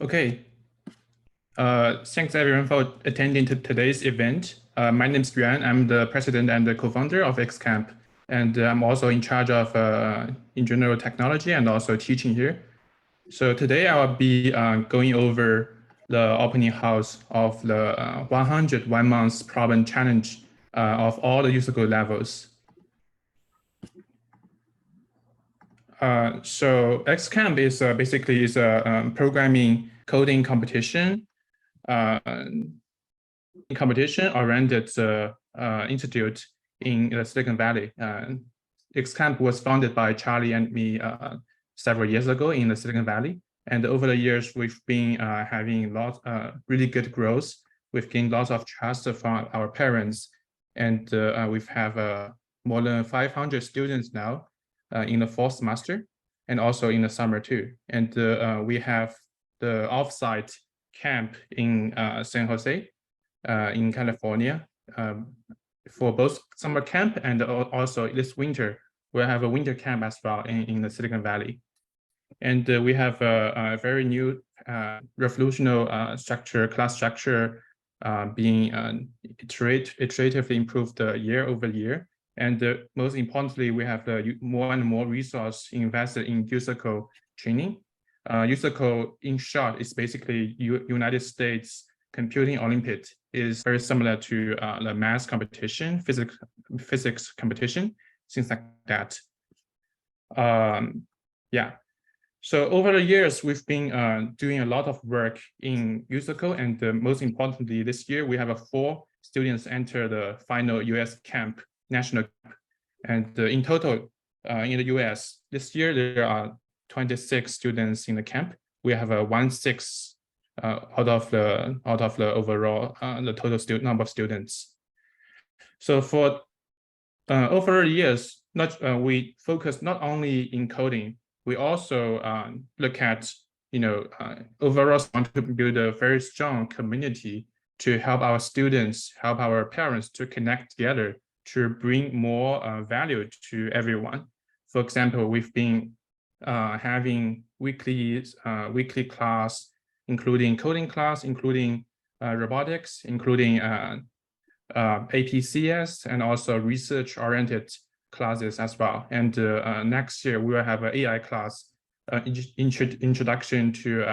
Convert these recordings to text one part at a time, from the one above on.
Okay. Thanks everyone for attending to today's event. My name is Yuan. I'm the president and the co-founder of XCamp, and I'm also in charge of in general technology and also teaching here. So today I'll be going over the opening house of the 101 months problem challenge of all the USACO levels. So XCamp is basically is a programming coding competition oriented institute in Silicon Valley. XCamp was founded by Charlie and me several years ago in the Silicon Valley. And over the years, we've been having lots really good growth. We've gained lots of trust from our parents. And we've have more than 500 students now in the fall semester and also in the summer too. And we have the offsite camp in San Jose in California for both summer camp and also this winter, we'll have a winter camp as well in the Silicon Valley. And we have a very new revolutionary class structure being iteratively improved year over year. And most importantly, we have more and more resource invested in USACO training. USACO, in short, is basically United States Computing Olympiad. Is very similar to the math competition, physics competition, things like that. Yeah. So over the years, we've been doing a lot of work in USACO, and most importantly, this year we have 4 students enter the final US camp, national camp. And in total, in the US, this year there are 26 students in the camp. We have a 1/6 out of the overall the total number of students. So for over the years, we focus not only in coding, we also look at overall want to build a very strong community to help our students, help our parents to connect together to bring more value to everyone. For example, we've been having weekly class, including coding class, including robotics, including APCS, and also research-oriented classes as well. And next year, we will have an AI class, introduction to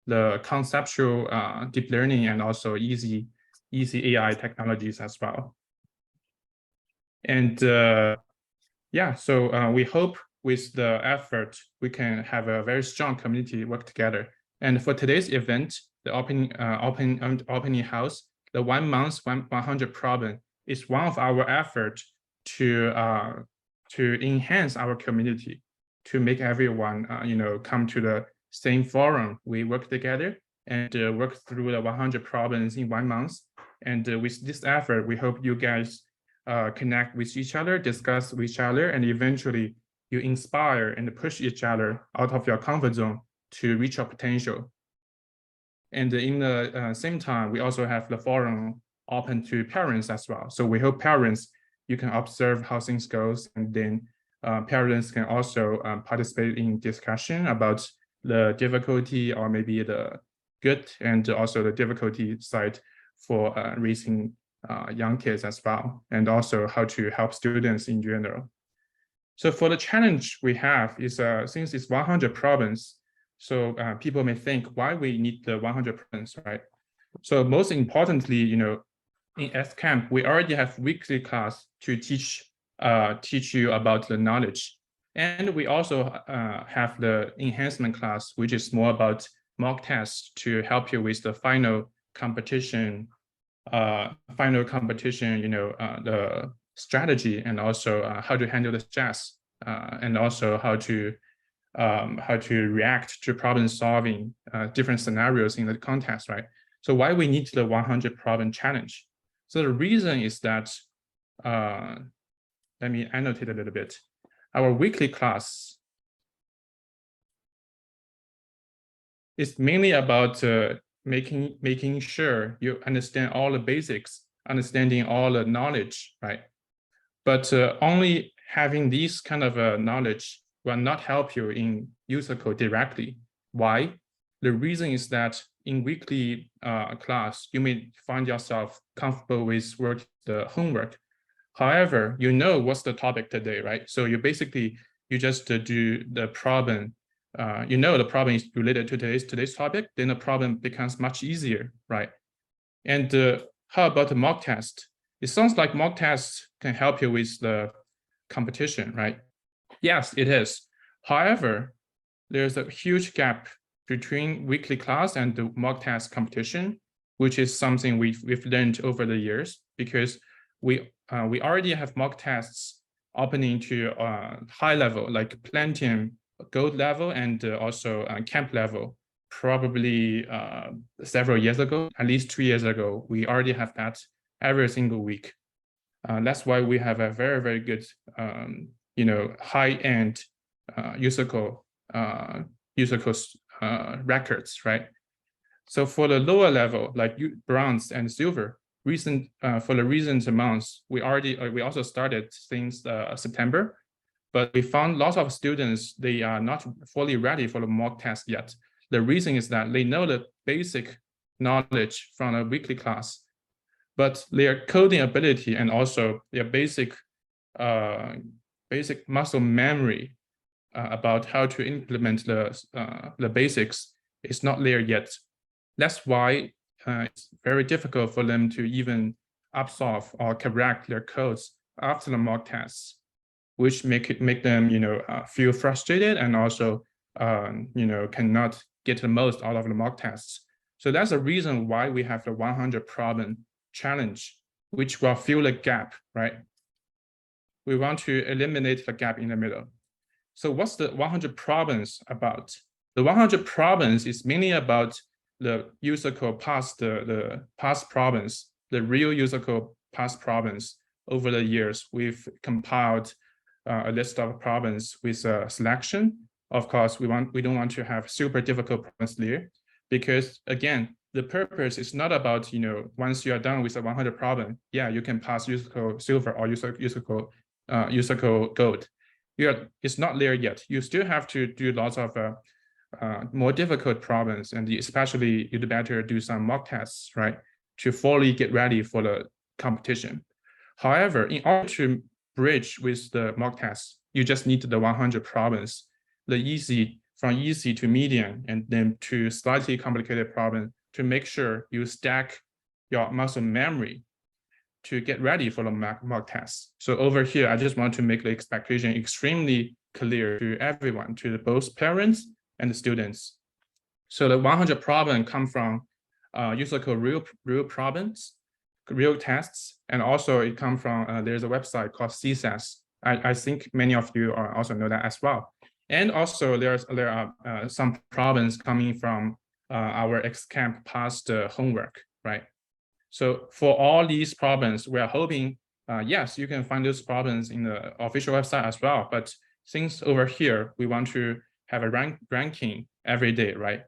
the conceptual deep learning and also easy AI technologies as well. And yeah, so we hope with the effort, we can have a very strong community work together. And for today's event, the opening house, the 1 month 100 problem is one of our efforts to enhance our community, to make everyone come to the same forum. We work together and work through the 100 problems in 1 month. And with this effort, we hope you guys connect with each other, discuss with each other, and eventually you inspire and push each other out of your comfort zone to reach your potential. And in the same time, we also have the forum open to parents as well. So we hope parents, you can observe how things goes, and then parents can also participate in discussion about the difficulty or maybe the good and also the difficulty side for raising young kids as well, and also how to help students in general. So for the challenge we have is since it's 100 problems, so people may think why we need the 100 problems, right? So most importantly, in XCamp, we already have weekly class to teach you about the knowledge. And we also have the enhancement class, which is more about mock tests to help you with the final competition, the strategy, and also how to handle the stress, and also how to react to problem solving different scenarios in the context, right? So why we need the 100 problem challenge? So the reason is that, let me annotate a little bit. Our weekly class is mainly about making sure you understand all the basics, understanding all the knowledge, right? But only having this kind of knowledge will not help you in USACO directly. Why? The reason is that in weekly class, you may find yourself comfortable with the homework. However, you know what's the topic today, right? So you basically, you just do the problem. You know the problem is related to today's topic, then the problem becomes much easier, right? And how about the mock test? It sounds like mock tests can help you with the competition, right? Yes, it is. However, there's a huge gap between weekly class and the mock test competition, which is something we've learned over the years, because we already have mock tests opening to high level, like Platinum, Gold level, and also Camp level. Probably several years ago, at least 2 years ago, we already have that every single week. That's why we have a very, very good, high-end USACO records, right? So for the lower level, like bronze and silver, for the recent months, we also started since September, but we found lots of students, they are not fully ready for the mock test yet. The reason is that they know the basic knowledge from a weekly class, but their coding ability and also their basic muscle memory about how to implement the basics is not there yet. That's why it's very difficult for them to even absorb or correct their codes after the mock tests, which make them feel frustrated and also cannot get the most out of the mock tests. So that's the reason why we have the 100 problem challenge, which will fill the gap, right? We want to eliminate the gap in the middle. So what's the 100 problems about? The 100 problems is mainly about the USACO past, the past problems, the real USACO past problems. Over the years, we've compiled a list of problems with a selection. Of course, we don't want to have super difficult problems there, because again, the purpose is not about, once you are done with a 100 problem, yeah, you can pass USACO silver or USACO gold. It's not there yet. You still have to do lots of more difficult problems, and especially you'd better do some mock tests, right, to fully get ready for the competition. However, in order to bridge with the mock tests, you just need the 100 problems, from easy to medium, and then to slightly complicated problem, to make sure you stack your muscle memory to get ready for the mock tests. So over here, I just want to make the expectation extremely clear to everyone, to both parents and the students. So the 100 problem come from USACO real problems, real tests, and also it comes from, there's a website called CSAS. I think many of you also know that as well. And also there are some problems coming from our X-Camp past homework, right? So for all these problems, we are hoping, yes, you can find those problems in the official website as well. But since over here, we want to have a ranking every day, right?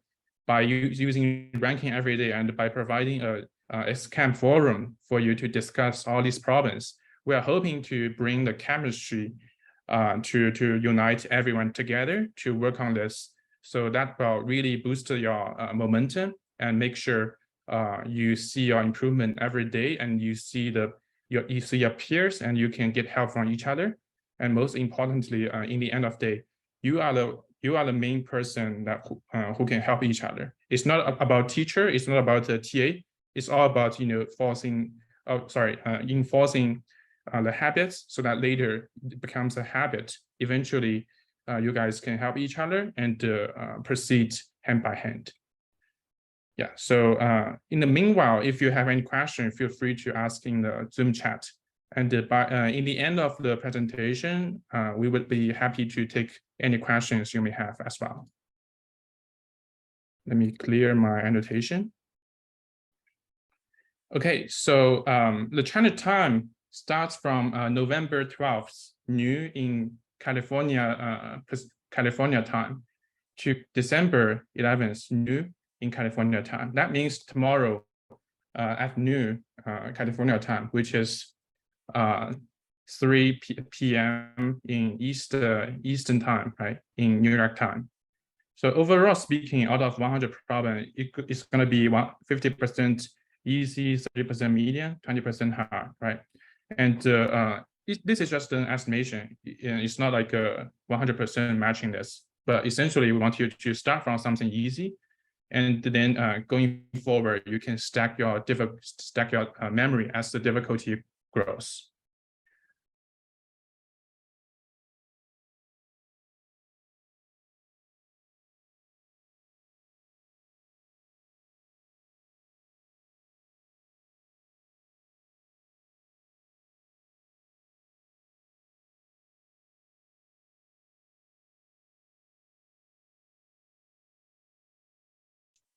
By using ranking every day and by providing a X-Camp forum for you to discuss all these problems, we are hoping to bring the chemistry to unite everyone together to work on this. So that will really boost your momentum and make sure you see your improvement every day, and you see your peers, and you can get help from each other. And most importantly, in the end of the day, you are the main person that who can help each other. It's not about teacher. It's not about the TA. It's all about enforcing the habits, so that later it becomes a habit. Eventually, you guys can help each other and proceed hand by hand. Yeah, so in the meanwhile, if you have any question, feel free to ask in the Zoom chat. And in the end of the presentation, we would be happy to take any questions you may have as well. Let me clear my annotation. Okay, so the China time starts from November 12th, new in California time, to December 11th, new in California time. That means tomorrow afternoon California time, which is 3 p.m. in Eastern time, right, in New York time. So overall speaking, out of 100 problems, it's going to be 50% easy, 30% medium, 20% hard, right? And this is just an estimation. It's not like a 100% matching this, but essentially we want you to start from something easy, and then going forward, you can stack your memory as the difficulty grows.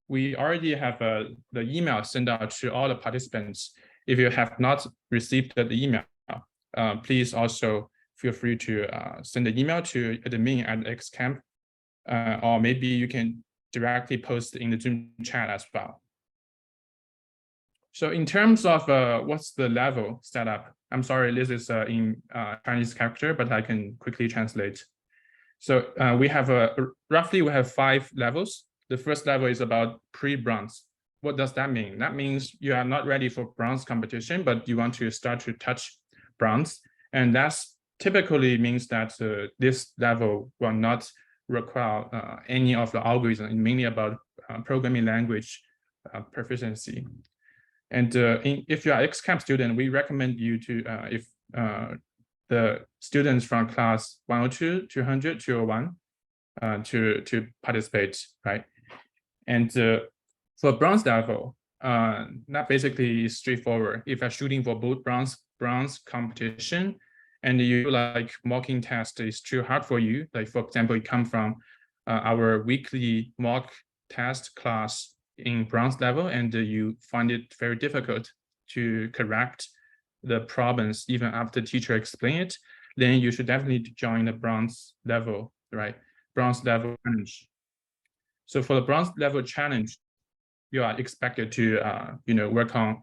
We already have the email sent out to all the participants. If you have not received the email, please also feel free to send the email to admin@xcamp, or maybe you can directly post in the Zoom chat as well. So in terms of what's the level setup, I'm sorry, this is in Chinese character, but I can quickly translate. So we have roughly 5 levels. The first level is about pre-bronze. What does that mean? That means you are not ready for bronze competition, but you want to start to touch bronze. And that's typically means that this level will not require any of the algorithm, mainly about programming language proficiency. And if you are XCamp student, we recommend you to, if the students from class 102, 200, 201 to participate, right? And for bronze level, that basically is straightforward. If you're shooting for both bronze competition, and you like mocking test is too hard for you, like for example, you come from our weekly mock test class in bronze level, and you find it very difficult to correct the problems even after the teacher explain it, then you should definitely join the bronze level, right? Bronze level challenge. So for the bronze level challenge, you are expected to work on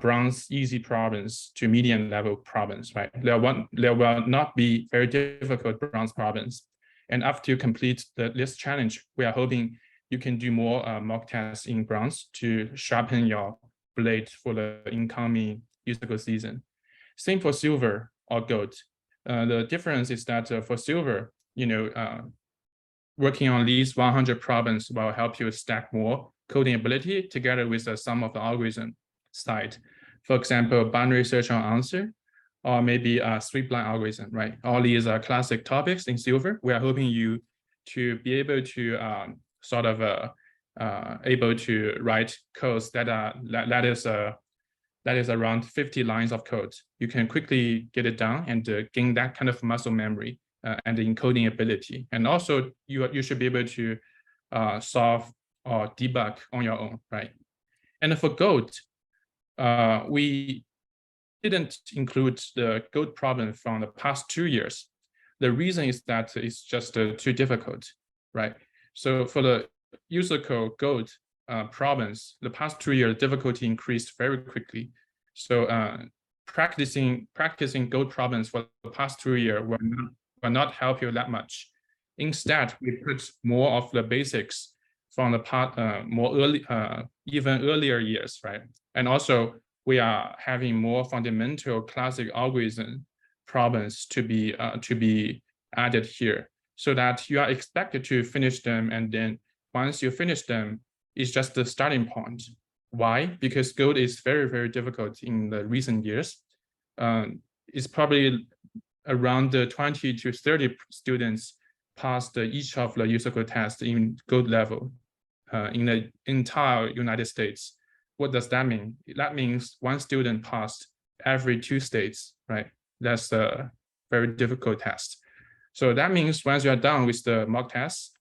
bronze easy problems to medium level problems, right? There will not be very difficult bronze problems. And after you complete this challenge, we are hoping you can do more mock tests in bronze to sharpen your blade for the incoming USACO season. Same for silver or gold. The difference is that for silver, working on these 100 problems will help you stack more coding ability together with some of the algorithm side. For example, binary search on answer, or maybe a sweep line algorithm, right? All these are classic topics in silver. We are hoping you to be able to able to write codes that is around 50 lines of code. You can quickly get it down and gain that kind of muscle memory and the encoding ability. And also you should be able to solve or debug on your own, right? And for gold, we didn't include the gold problem from the past 2 years. The reason is that it's just too difficult, right? So for the USACO gold problems, the past 2 years, difficulty increased very quickly. So practicing gold problems for the past 2 years will not help you that much. Instead, we put more of the basics from the even earlier years, right? And also we are having more fundamental classic algorithm problems to be added here, so that you are expected to finish them, and then once you finish them, it's just the starting point. Why? Because gold is very, very difficult in the recent years. It's probably around 20 to 30 students passed each of the USACO tests in gold level in the entire United States. What does that mean? That means one student passed every 2 states, right? That's a very difficult test. So that means once you are done with the mock test,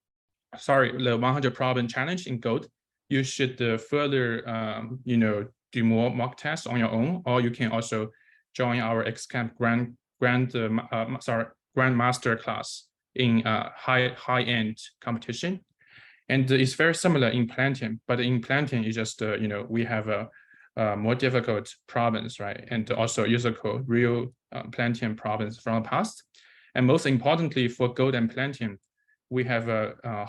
the 100 problem challenge in gold, you should further, do more mock tests on your own, or you can also join our XCamp Grandmaster class in high-end competition. And it's very similar in Plantium, but in Plantium, it's just, we have more difficult problems, right? And also USACO real Plantium problems from the past. And most importantly, for gold and Plantium, we have a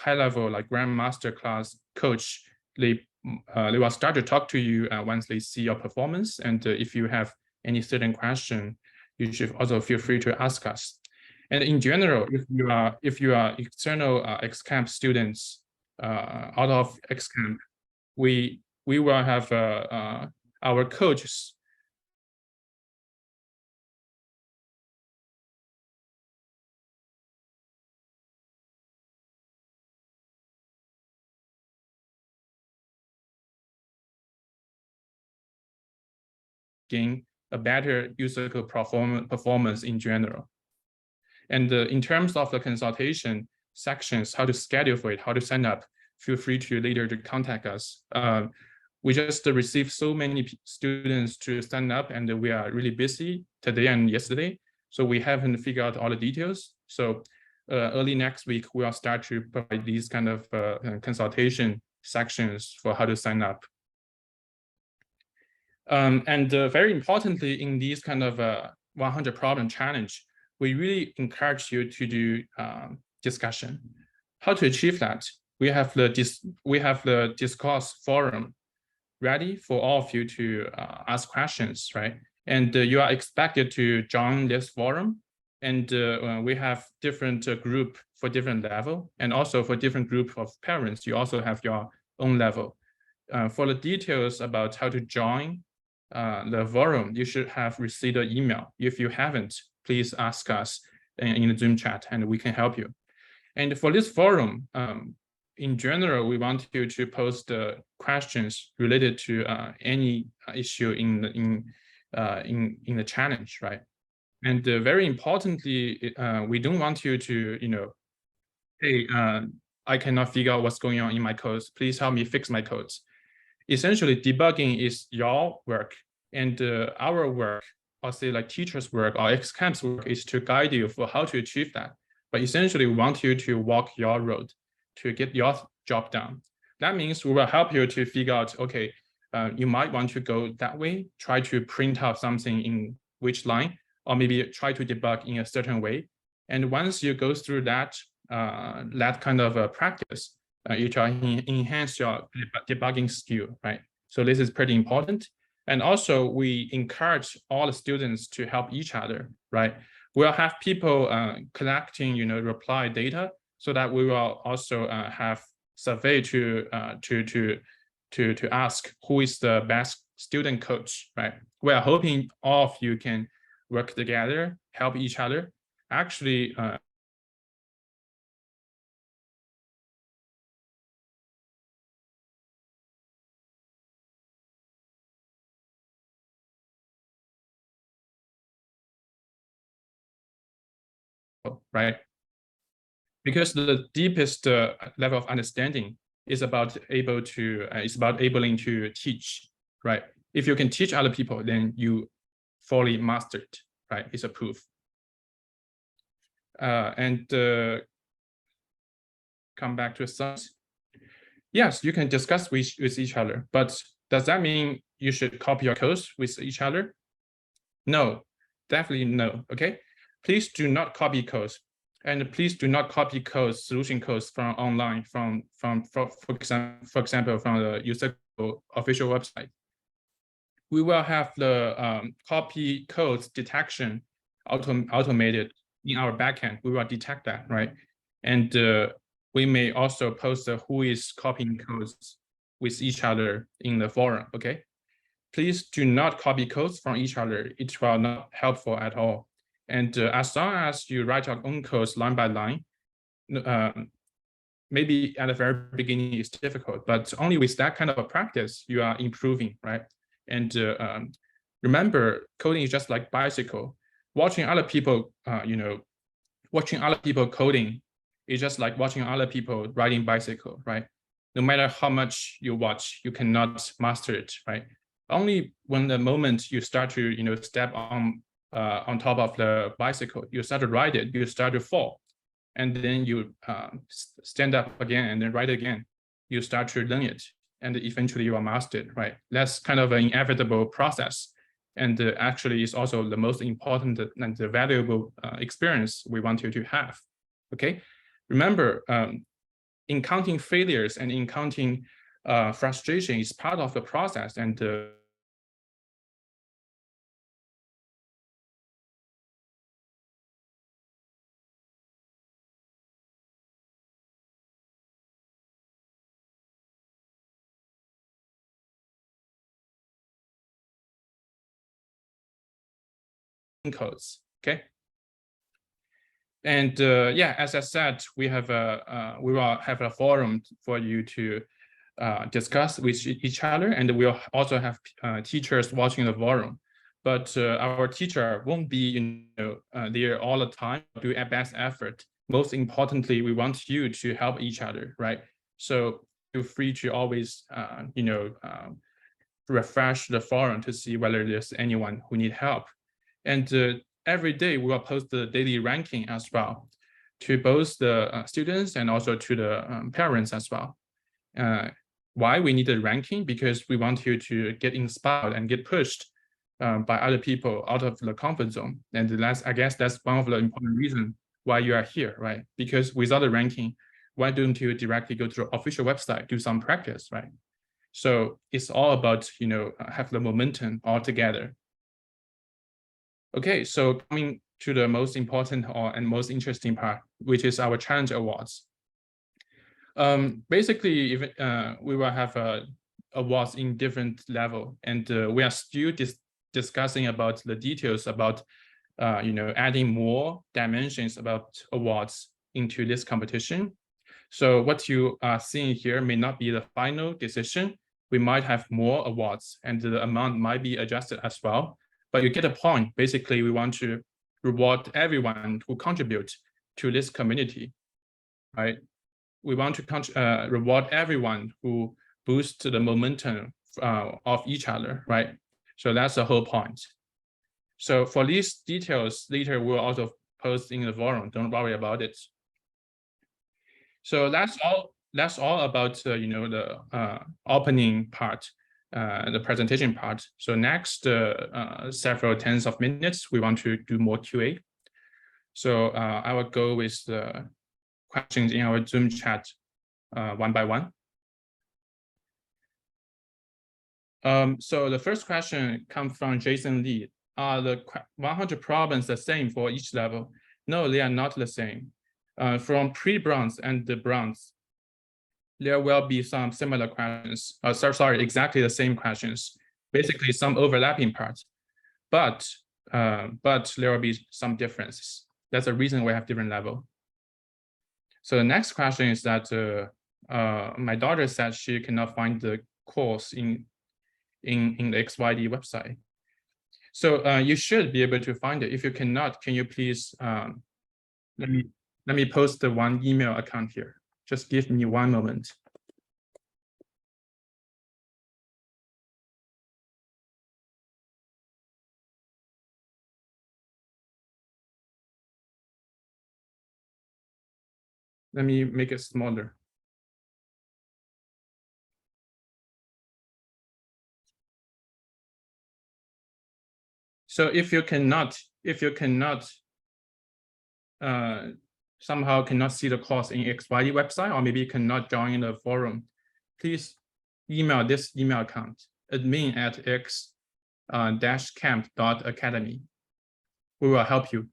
high-level like grandmaster class coach, they will start to talk to you once they see your performance. And if you have any certain question, you should also feel free to ask us. And in general, if you are external X-Camp students out of X-Camp, we will have our coaches gain a better USACO performance in general. And in terms of the consultation sections, how to schedule for it, how to sign up, feel free to later to contact us. We just received so many students to sign up, and we are really busy today and yesterday. So we haven't figured out all the details. So early next week, we'll start to provide these kind of consultation sections for how to sign up. And very importantly, in these kind of 100 problem challenge, we really encourage you to do discussion. How to achieve that? We have the discourse forum ready for all of you to ask questions, right? And you are expected to join this forum. And we have different group for different level, and also for different group of parents, you also have your own level. For the details about how to join the forum, you should have received an email. If you haven't, please ask us in the Zoom chat and we can help you. And for this forum, in general, we want you to post questions related to any issue in the challenge, right? And very importantly, we don't want you to, hey, I cannot figure out what's going on in my codes. Please help me fix my codes. Essentially, debugging is your work, and our work, or say like teachers' work or X-Camp's work, is to guide you for how to achieve that. But essentially, we want you to walk your road to get your job done. That means we will help you to figure out, okay, you might want to go that way, try to print out something in which line, or maybe try to debug in a certain way. And once you go through that, that kind of practice, you try to enhance your debugging skill, right? So this is pretty important. And also we encourage all the students to help each other, right? We'll have people collecting, reply data, so that we will also have survey to ask who is the best student coach, right? We are hoping all of you can work together, help each other. Actually, right? Because the deepest level of understanding is about able to teach, right? If you can teach other people, then you fully mastered, right? It's a proof. And come back to science. Yes, you can discuss with each other, but does that mean you should copy your codes with each other? No, definitely no. Okay, please do not copy codes, and please do not copy codes, solution codes from online, for example, from the USACO official website. We will have the copy codes detection automated in our backend. We will detect that, right? And we may also post who is copying codes with each other in the forum, okay? Please do not copy codes from each other. It will not helpful at all. And as long as you write your own codes line by line, maybe at the very beginning it's difficult, but only with that kind of a practice, you are improving, right? And remember, coding is just like bicycle. Watching other people, watching other people coding is just like watching other people riding bicycle, right? No matter how much you watch, you cannot master it, right? Only when the moment you start to, step on top of the bicycle, you start to ride it, you start to fall, and then you stand up again and then ride again. You start to learn it, and eventually you are mastered, right? That's kind of an inevitable process. And actually it's also the most important and the valuable experience we want you to have, okay? Remember, encountering failures and encountering frustration is part of the process, and codes. Okay. And yeah, as I said, we will have a forum for you to discuss with each other, and we'll also have teachers watching the forum. But our teacher won't be there all the time, do a best effort. Most importantly, we want you to help each other, right? So feel free to always refresh the forum to see whether there's anyone who need help. And every day we will post the daily ranking as well to both the students and also to the parents as well. Why we need the ranking? Because we want you to get inspired and get pushed by other people out of the comfort zone. And I guess that's one of the important reasons why you are here, right? Because without the ranking, why don't you directly go to the official website, do some practice, right? So it's all about, have the momentum all together. Okay, so coming to the most important and most interesting part, which is our challenge awards. Basically, we will have awards in different level, and we are still discussing about the details about adding more dimensions about awards into this competition. So what you are seeing here may not be the final decision. We might have more awards, and the amount might be adjusted as well. But you get a point. Basically, we want to reward everyone who contributes to this community, right? We want to reward everyone who boosts the momentum of each other, right? So that's the whole point. So for these details, later we'll also post in the forum. Don't worry about it. So that's all about the opening part, the presentation part. So next several tens of minutes, we want to do more QA. So I will go with the questions in our Zoom chat one by one. So the first question comes from Jason Lee. Are the 100 problems the same for each level? No, they are not the same. From pre-bronze and the bronze, there will be some similar questions. Exactly the same questions. Basically, some overlapping parts, but there will be some differences. That's the reason we have different level. So the next question is that my daughter said she cannot find the course in the XYD website. So you should be able to find it. If you cannot, can you please let me post the one email account here. Just give me one moment. Let me make it smaller. So if you cannot somehow cannot see the course in XYZ website, or maybe you cannot join the forum, please email this email account, admin@x-camp.academy. We will help you.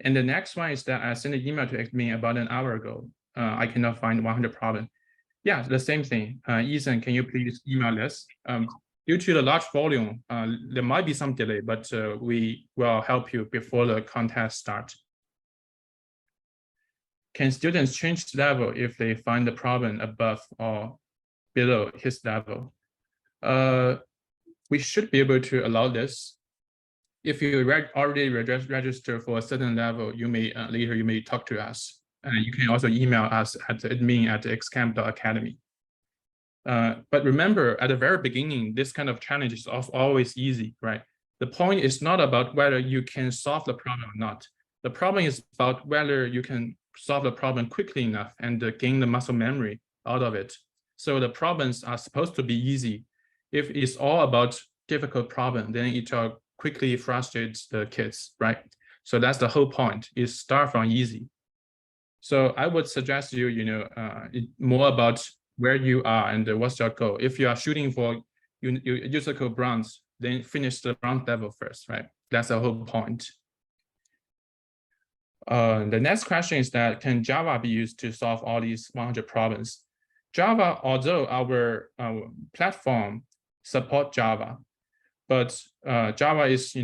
And the next one is that I sent an email to admin about an hour ago. I cannot find 100 problem. Yeah, the same thing. Ethan, can you please email us? Due to the large volume, there might be some delay, but we will help you before the contest starts. Can students change level if they find the problem above or below his level? We should be able to allow this. If you already register for a certain level, you may later you may talk to us, and you can also email us at admin@xcamp.academy. But remember, at the very beginning, this kind of challenge is always easy, right? The point is not about whether you can solve the problem or not. The problem is about whether you can solve the problem quickly enough and gain the muscle memory out of it. So the problems are supposed to be easy. If it's all about difficult problem, then it quickly frustrates the kids, right? So that's the whole point, is start from easy. So I would suggest you, more about where you are and what's your goal. If you are shooting for USACO bronze, then finish the bronze level first, right? That's the whole point. The next question is that can Java be used to solve all these 100 problems? Java, although our platform support Java, but Java is,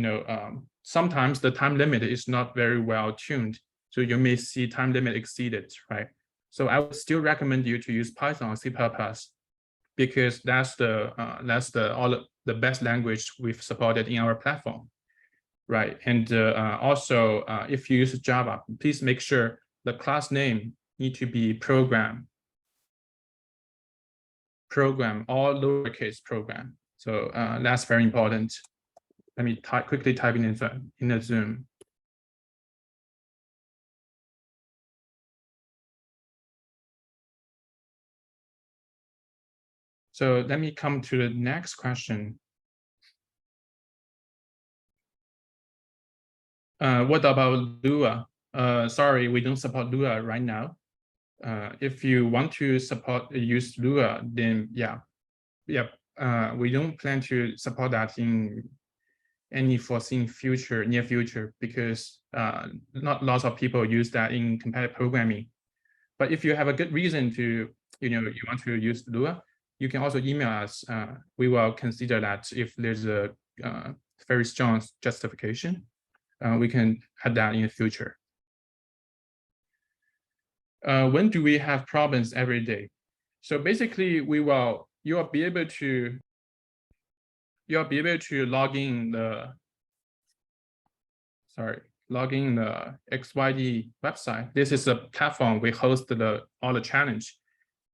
sometimes the time limit is not very well tuned. So you may see time limit exceeded, right? So I would still recommend you to use Python or C++, because that's the best language we've supported in our platform, right? And also, if you use Java, please make sure the class name need to be program, all lowercase program. So that's very important. Let me quickly type in the Zoom. So let me come to the next question. What about Lua? Sorry, we don't support Lua right now. If you want to use Lua, then yeah. We don't plan to support that in any foreseen near future, because not lots of people use that in competitive programming. But if you have a good reason to, you want to use Lua, you can also email us. We will consider that if there's a very strong justification. We can add that in the future. When do we have problems every day? So basically, you'll be able to log in the XYD website. This is a platform we host all the challenge.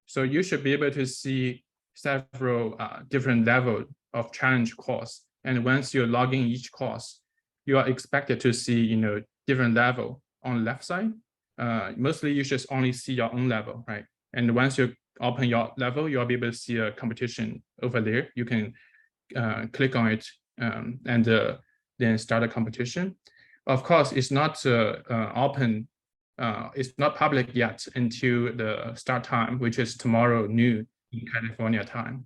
So you should be able to see several different levels of challenge course. And once you log in each course, you are expected to see, different level on the left side. Mostly you should only see your own level, right? And once you open your level, you'll be able to see a competition over there. You can click on it and then start a competition. Of course, it's not open. It's not public yet until the start time, which is tomorrow noon in California time.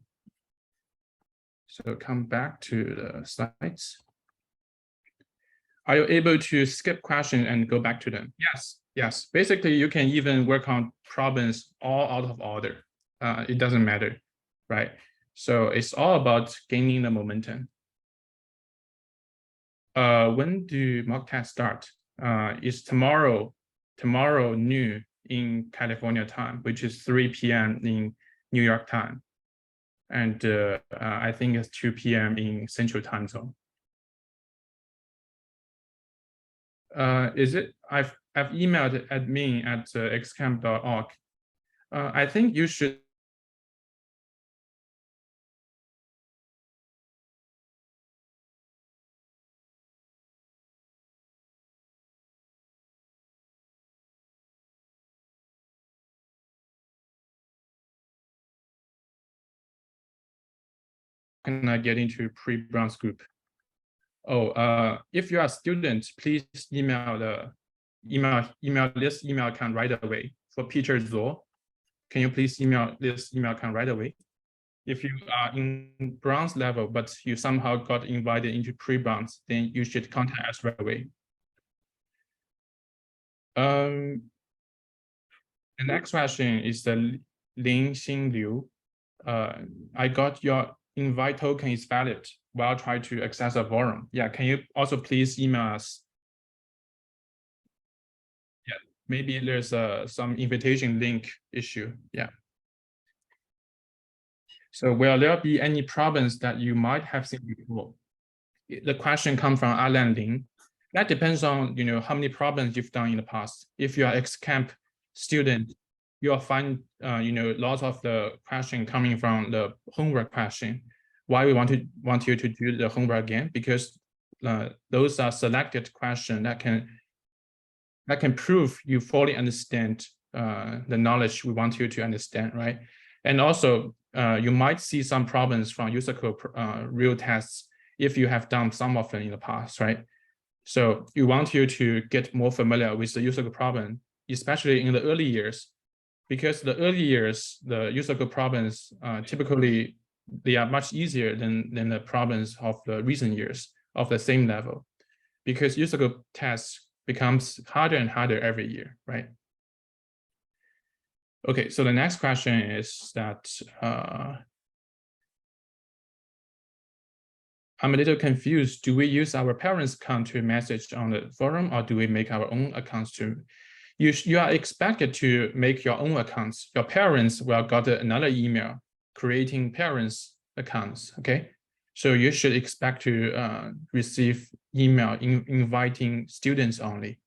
So come back to the slides. Are you able to skip questions and go back to them? Yes. Basically, you can even work on problems all out of order. It doesn't matter, right? So it's all about gaining the momentum. When do mock tests start? It's tomorrow noon in California time, which is 3 p.m. in New York time. And I think it's 2 p.m. in Central Time Zone. I've emailed admin at xcamp.org. I think you should can I get into pre-bronze group? Oh, if you are a student, please email this email account right away. For Peter Zhou, can you please email this email account right away? If you are in bronze level, but you somehow got invited into pre-bronze, then you should contact us right away. The next question is the Lin Xin Liu. I got your invite token is valid while trying to access a forum. Yeah, can you also please email us? Yeah, maybe there's some invitation link issue. Yeah. So will there be any problems that you might have seen before? The question comes from Alan Lin. That depends on how many problems you've done in the past. If you are ex-camp student, you'll find lots of the question coming from the homework question. Why we want you to do the homework again? Because those are selected questions that can prove you fully understand the knowledge we want you to understand, right? And also, you might see some problems from USACO real tests if you have done some of them in the past, right? So you want you to get more familiar with the USACO problem especially in the early years, because the early years, the USACO problems typically they are much easier than the problems of the recent years of the same level, because USACO tests becomes harder and harder every year, right? Okay, so the next question is that I'm a little confused. Do we use our parents' account to message on the forum, or do we make our own accounts to? You are expected to make your own accounts. Your parents will got another email creating parents' accounts, okay? So you should expect to receive email inviting students only.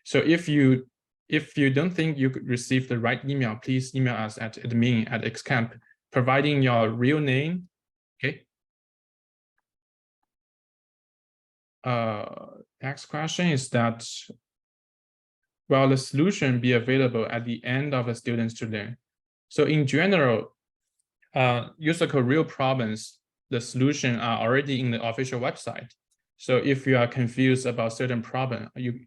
So if you don't think you could receive the right email, please email us at admin@xcamp, providing your real name, okay? Next question is that, will the solution be available at the end of the students to learn? So in general, USACO real problems, the solution are already in the official website. So if you are confused about certain problem, you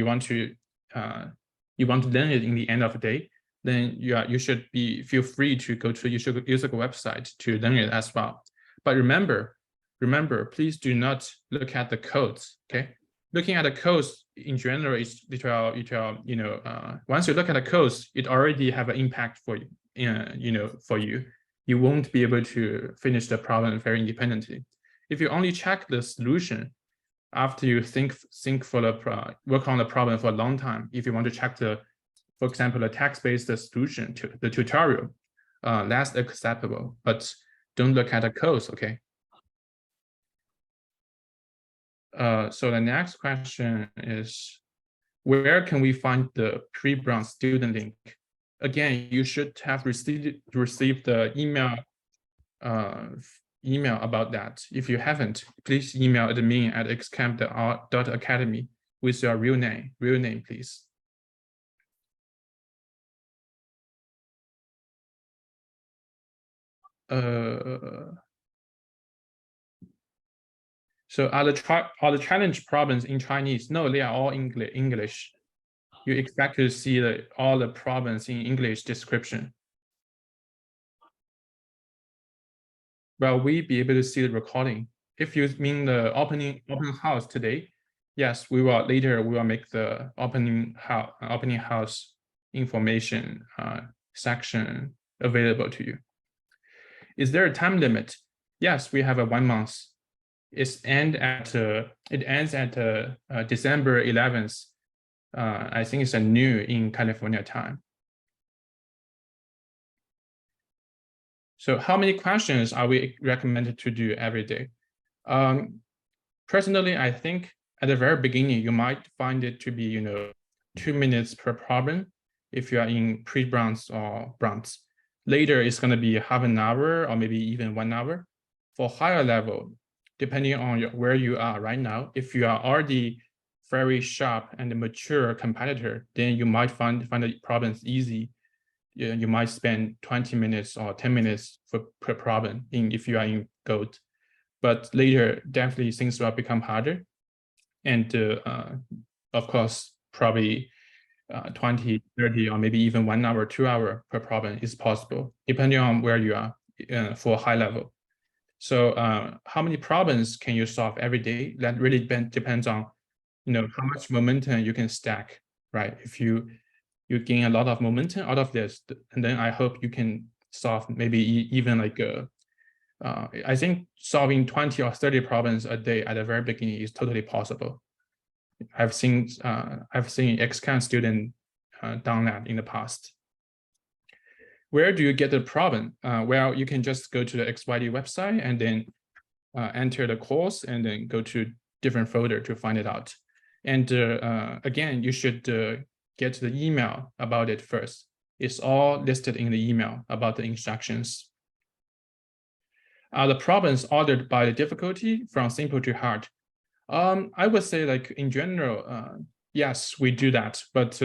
want to learn it in the end of the day, then you should feel free to go to USACO website to learn it as well. But remember, please do not look at the codes. Okay, looking at the codes in general is once you look at the codes, it already have an impact for you. For you. You won't be able to finish the problem very independently. If you only check the solution after you work on the problem for a long time, if you want to check for example, the text-based solution to the tutorial, that's acceptable, but don't look at the codes, okay? So the next question is, where can we find the pre-bronze student link? Again, you should have received the email about that. If you haven't, please email admin@xcamp.academy with your real name, please. So are the challenge problems in Chinese? No, they are all English. You expect to see all the problems in English description. Will we be able to see the recording? If you mean the open house today, yes, we will later. We will make the opening house information section available to you. Is there a time limit? Yes, we have a 1 month. It ends at December 11th. I think it's a noon in California time. So how many questions are we recommended to do every day? Personally, I think at the very beginning, you might find it to be 2 minutes per problem if you are in pre-bronze or bronze. Later, it's going to be half an hour or maybe even 1 hour. For higher level, depending on where you are right now, if you are already very sharp and mature competitor, then you might find the problems easy. You might spend 20 minutes or 10 minutes per problem if you are in gold. But later, definitely things will become harder. And of course, probably 20, 30, or maybe even 1 hour, 2 hour per problem is possible, depending on where you are for high level. So how many problems can you solve every day? That really depends on how much momentum you can stack, right? If you gain a lot of momentum out of this, and then I hope you can solve maybe even like I think solving 20 or 30 problems a day at the very beginning is totally possible. I've seen XCAN student done that in the past. Where do you get the problem? Well, you can just go to the XYD website and then enter the course and then go to different folder to find it out. And again, you should get the email about it first. It's all listed in the email about the instructions. Are the problems ordered by the difficulty from simple to hard? I would say, like, in general, yes, we do that, but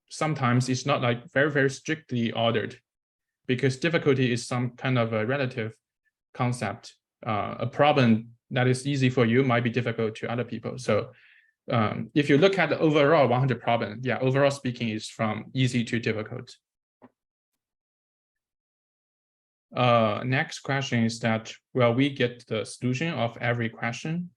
sometimes it's not like very, very strictly ordered, because difficulty is some kind of a relative concept. A problem that is easy for you might be difficult to other people. So if you look at the overall 100 problem, yeah, overall speaking is from easy to difficult. Next question is that, will we get the solution of every question?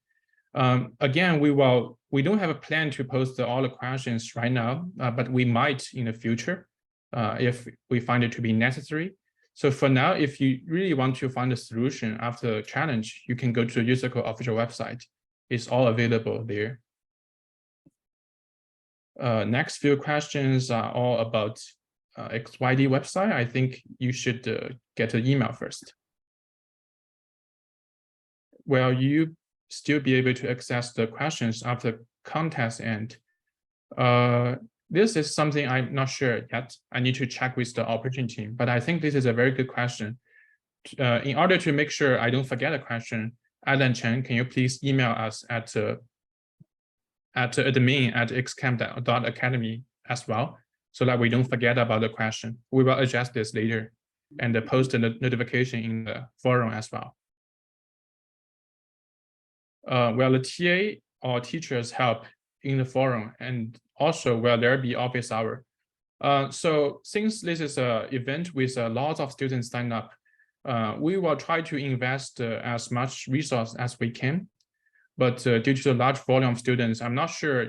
Again, we don't have a plan to post all the questions right now, but we might in the future if we find it to be necessary. So for now, if you really want to find a solution after the challenge, you can go to the USACO official website. It's all available there. Next few questions are all about XYD website. I think you should get an email first. Will you still be able to access the questions after contest end? This is something I'm not sure yet. I need to check with the operation team, but I think this is a very good question. In order to make sure I don't forget a question, Alan Chen, can you please email us at admin@xcamp.academy as well, so that we don't forget about the question. We will adjust this later and post a notification in the forum as well. Will the TA or teachers help in the forum, and also will there be office hour? So since this is an event with a lot of students signed up, we will try to invest as much resource as we can. But due to the large volume of students, I'm not sure,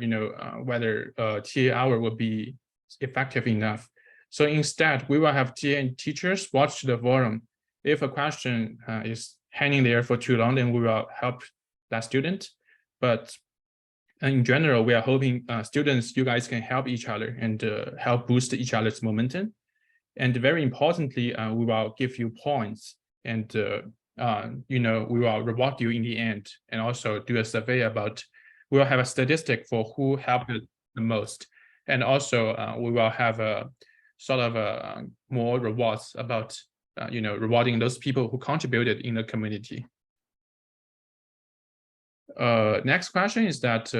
whether TA hour will be effective enough. So instead, we will have TA and teachers watch the forum. If a question is hanging there for too long, then we will help that student. But in general, we are hoping students, you guys can help each other and help boost each other's momentum. And very importantly, we will give you points, and we will reward you in the end, and also do a survey about, we'll have a statistic for who helped the most. And also we will have a sort of more rewards about, rewarding those people who contributed in the community. Next question is that,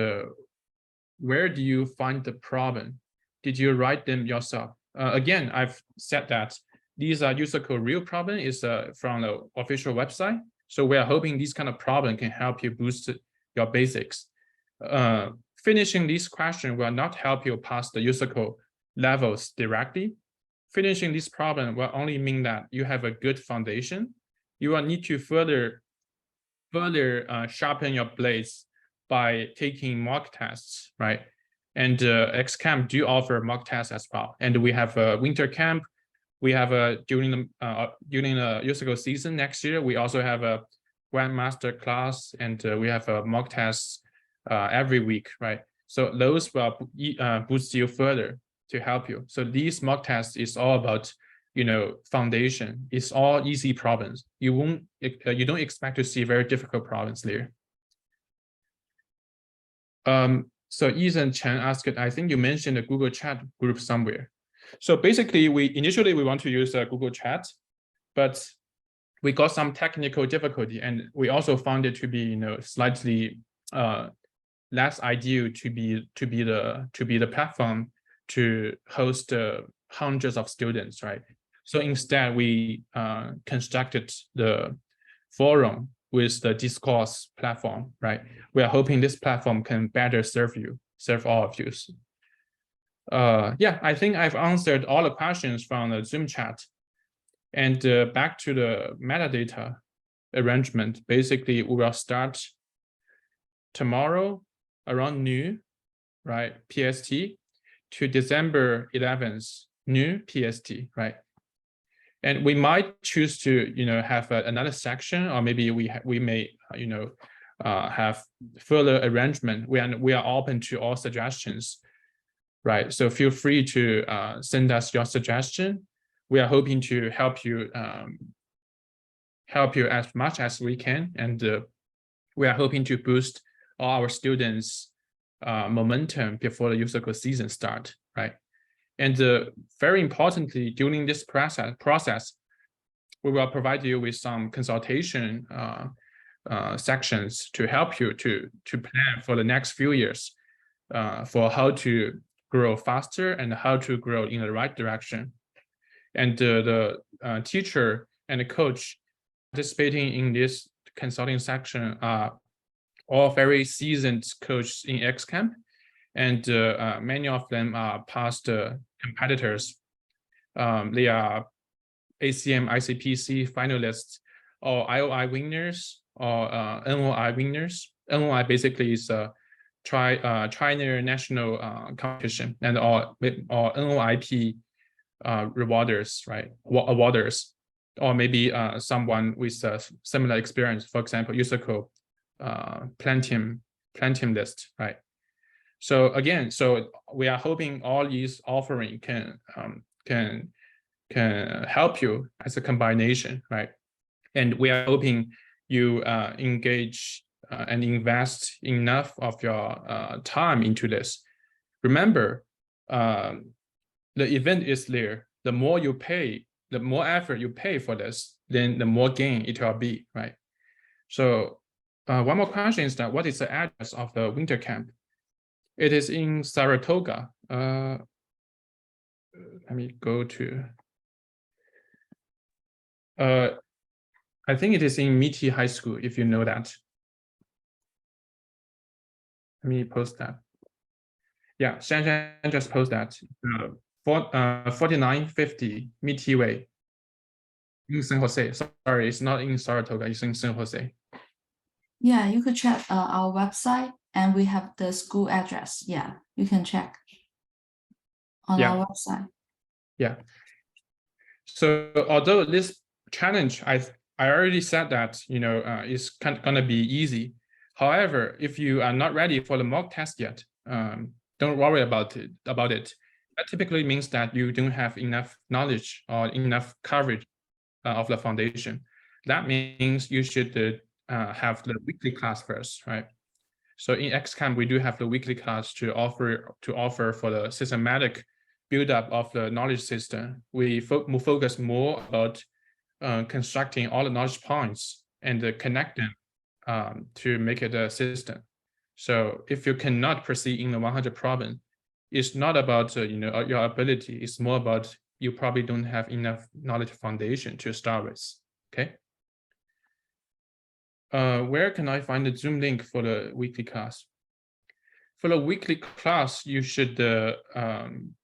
where do you find the problem? Did you write them yourself? Again, I've said that these are USACO real problem is from the official website. So we are hoping this kind of problem can help you boost your basics. Finishing this question will not help you pass the USACO levels directly. Finishing this problem will only mean that you have a good foundation. You will need to further sharpen your blades by taking mock tests, right? And XCamp do offer mock tests as well. And we have a winter camp. We have during the USACO season next year, we also have a Grandmaster class, and we have a mock tests every week, right? So those will boost you further to help you. So these mock tests is all about, foundation. It's all easy problems. You don't expect to see very difficult problems there. So Ethan Chen asked, I think you mentioned a Google Chat group somewhere. So basically, initially we want to use a Google Chat, but we got some technical difficulty, and we also found it to be, slightly less ideal to be the platform to host hundreds of students, right? So instead, we constructed the forum with the discourse platform, right? We are hoping this platform can better serve all of you. Yeah, I think I've answered all the questions from the Zoom chat. And back to the metadata arrangement. Basically, we will start tomorrow around noon, right, PST, to December 11th, noon PST, right? And we might choose to, have another section, or maybe we may, have further arrangement. We are open to all suggestions, right? So feel free to send us your suggestion. We are hoping to help you as much as we can, and we are hoping to boost all our students' momentum before the USACO season start, right? And very importantly, during this process, we will provide you with some consultation sections to help you to plan for the next few years for how to grow faster and how to grow in the right direction. And the teacher and the coach participating in this consulting section are all very seasoned coaches in XCamp, and many of them are past competitors. They are ACM, ICPC finalists, or IOI winners, or NOI winners. NOI basically is a China national competition, and or NOIP rewarders, right? Awarders, or maybe someone with a similar experience. For example, USACO platinum list, right? So again, so we are hoping all these offering can help you as a combination, right? And we are hoping you engage and invest enough of your time into this. Remember, the event is there. The more you pay, the more effort you pay for this, then the more gain it will be, right? So one more question is that what is the address of the winter camp? It is in Saratoga. Let me go to. I think it is in Metis High School, if you know that. Let me post that. Yeah, Shan just post that. 4950 Metis Way in San Jose. Sorry, it's not in Saratoga, it's in San Jose. Yeah, you could check our website, and we have the school address. Yeah, you can check on our website. Yeah. So although this challenge, I already said that, you know, is gonna be easy. However, if you are not ready for the mock test yet, don't worry about it. That typically means that you don't have enough knowledge or enough coverage of the foundation. That means you should have the weekly class first, right? So in XCamp, we do have the weekly class to offer for the systematic build-up of the knowledge system. We focus more about constructing all the knowledge points and connect them to make it a system. So if you cannot proceed in the 100 problem, it's not about you know, your ability. It's more about you probably don't have enough knowledge foundation to start with. Okay. Where can I find the Zoom link for the weekly class? For the weekly class, you should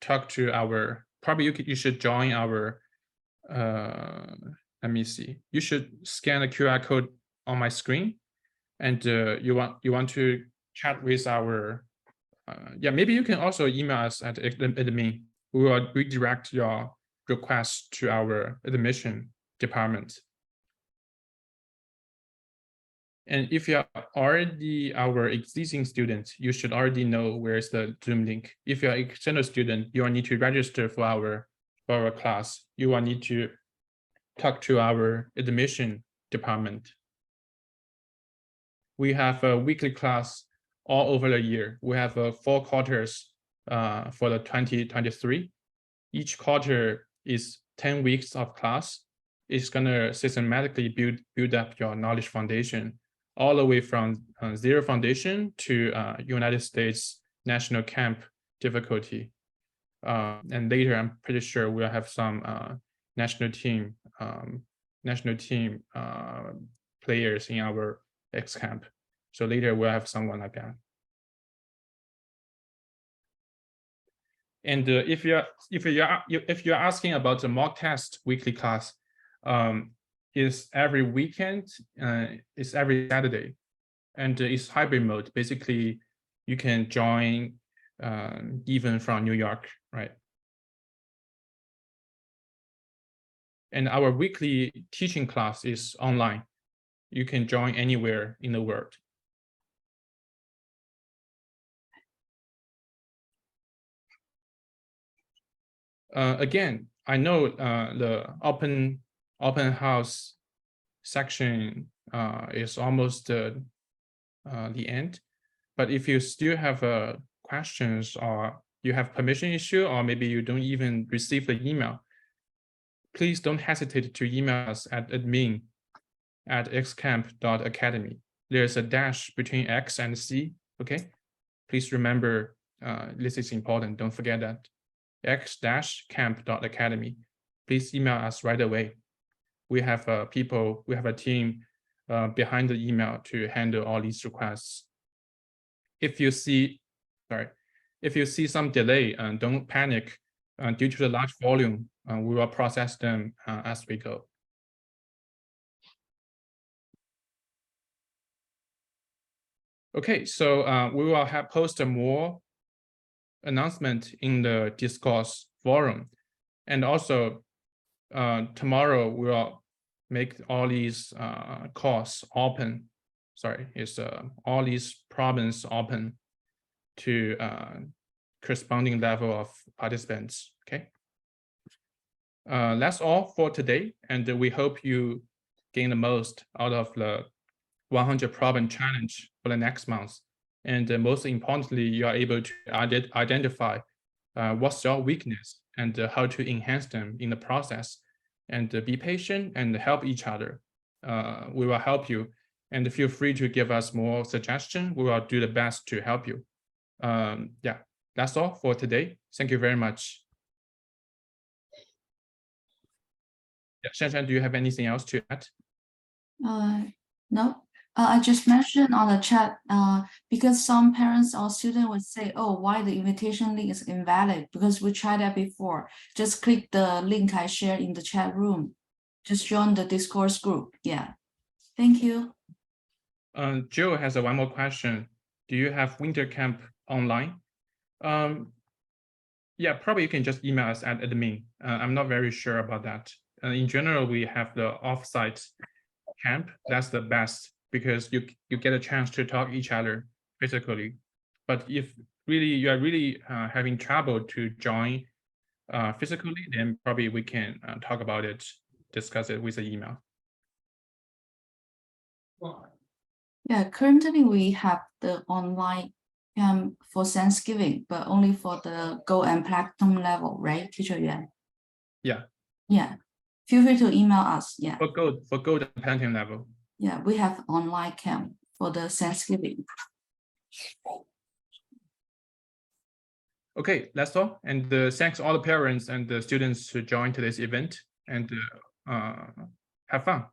talk to our, probably you should join our, let me see. You should scan the QR code on my screen, and you want to chat with our, yeah, maybe you can also email us at admin. We will redirect your request to our admission department. And if you're already our existing student, you should already know where's the Zoom link. If you're an external student, you will need to register for our class. You will need to talk to our admission department. We have a weekly class all over the year. We have 4 quarters for the 2023. Each quarter is 10 weeks of class. It's gonna systematically build up your knowledge foundation, all the way from zero foundation to United States national camp difficulty. And later, I'm pretty sure we'll have some national team players in our XCamp. So later we'll have someone like that. And if you're asking about the mock test weekly class, is every weekend, it's every Saturday, and it's hybrid mode. Basically, you can join even from New York, right? And our weekly teaching class is online. You can join anywhere in the world. Again, I know the open house section is almost the end, but if you still have questions, or you have permission issue, or maybe you don't even receive the email, please don't hesitate to email us at admin@xcamp.academy. There's a dash between X and C, okay? Please remember, this is important, don't forget that. x-camp.academy. Please email us right away. We have people, we have a team behind the email to handle all these requests. If you see some delay, don't panic. Due to the large volume, we will process them as we go. Okay, so we will post a more announcement in the discourse forum, and also tomorrow we will make all these calls open. All these problems open to corresponding level of participants. Okay. That's all for today, and we hope you gain the most out of the 100 problem challenge for the next month. And most importantly, you are able to identify what's your weakness and how to enhance them in the process. And be patient and help each other. We will help you, and feel free to give us more suggestions. We will do the best to help you. Yeah, that's all for today. Thank you very much. Yeah, Shanshan, do you have anything else to add? No. I just mentioned on the chat, because some parents or students would say, oh, why the invitation link is invalid? Because we tried that before. Just click the link I shared in the chat room. Just join the discourse group. Yeah. Thank you. Jill has one more question. Do you have winter camp online? Yeah, probably you can just email us at admin. I'm not very sure about that. In general, we have the offsite camp. That's the best, because you get a chance to talk each other physically. But if really you are really having trouble to join physically, then probably we can talk about it, discuss it with the email. Yeah, currently we have the online camp for Thanksgiving, but only for the gold and platinum level, right, Teacher Yuan? Yeah. Yeah. Feel free to email us. Yeah. For gold and platinum level. Yeah, we have online camp for the Thanksgiving. Okay, that's all. And thanks all the parents and the students who joined today's event, and have fun.